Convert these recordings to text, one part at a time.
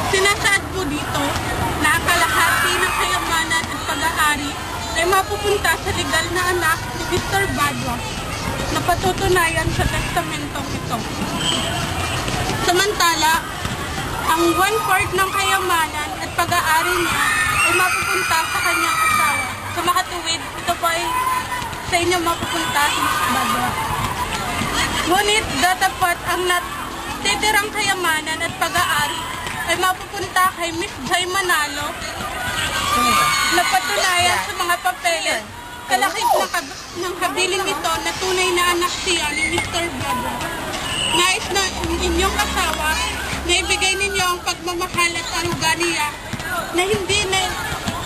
Sinasaad po dito na ang kalahati ng kayamanan at pag-aari ay mapupunta sa legal na anak ni Mr. Badwa na patutunayan sa testamentong ito. Samantala, ang 1/4 ng kayamanan at pag-aari niya ay mapupunta sa kanyang asawa. Sa makatuwid, ito po ay sa inyo mapupunta si Mr. Badwa. Ngunit datapat ang natitirang kayamanan at pag-aari ay mapupunta kay Miss Jai Manalo na patunayan sa mga papeles kalakip ng habiling ito na tunay na anak siya ni Mr. Badwa. Nais na inyong asawa na ibigay ninyo ang pagmamahal at aruga niya na hindi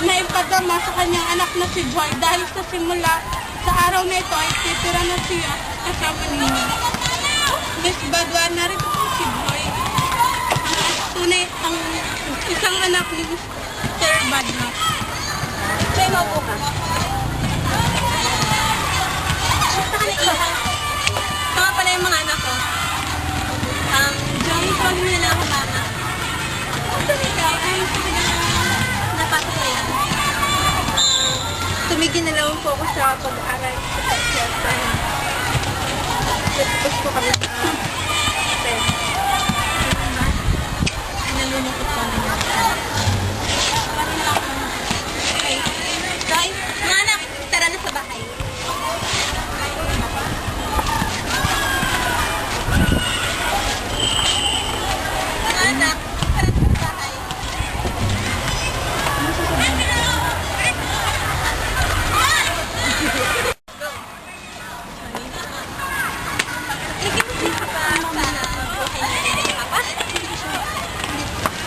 na ipadama sa kanyang anak na si Joy dahil sa simula sa araw na ito ay titira na siya kasama ninyo. Miss Badwa, narito po si Joy. Tunay ang isang anak ni Mr. Badwa. Joy, maupo ka. Ito nga pala yung mga anak ko. Joy, huwag mo nila ako mama. Sabi ka, ay napasok na yan. Tumigil na lang po ako sa pag-aaral sa siyempre. Tapos ko kami sa test. Nalulungkot ko na yan. Okay. Joy, mga anak, tara na sa bahay. Mga anak, tara na sa bahay.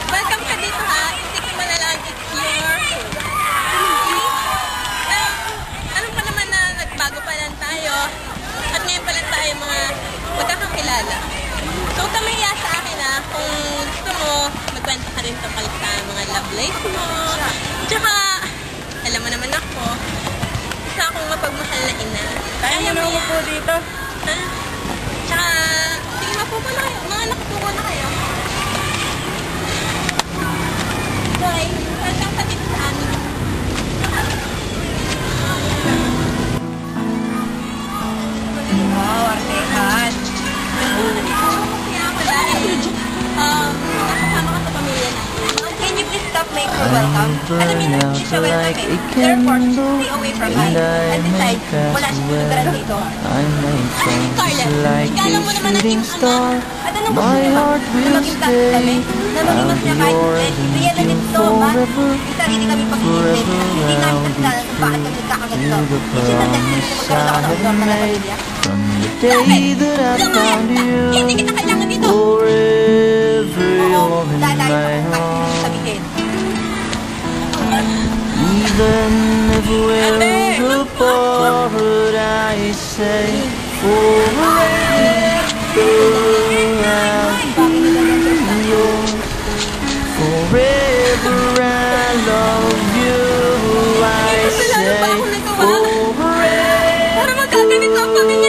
Welcome ka dito ha. Isip mo na lang it's your alam pa naman na nagbago pa lang tayo at ngayon pa lang tayo mga magkakakilala. So huwag ka mahiya sa akin ha. Kung gusto mo, magkwento ka rin tungkol sa mga love life mo. Tsaka, alam mo naman ako, isa akong mapagmahal na ina. Kaya mo na ako po dito. Ha? Tsaka, sige mapupo na kayo. Mga nakapupo na kayo. Joy, welcome ka dito sa amin. Wow, artehan. Kaya ako dahil, nakasama ka sa pamilya namin. Can you please stop make her welcome? Alam niyo na, hindi siya welcome eh. Therefore, stay away from me. And besides, wala siyang lugaran dito. Scarlett, ikala mo naman naging ama. At anong gusto niyo ba? Na maging tayo kami? Na maging niya kahit Riya na dito ba? May sarili kami pag-iisip. Hindi namin kasalanan kung bakit kami kakaganto. Hindi na dahil sa magkaroon ako ng dorm na pamilya. Bakit? Lumayas na! Hindi kita kailangan dito! Oo, dadayo ako kahit hindi sabihin. Even if we're apart, I say forever I'll be yours. Forever I love you, I say forever. Para magkaganito ang pamilya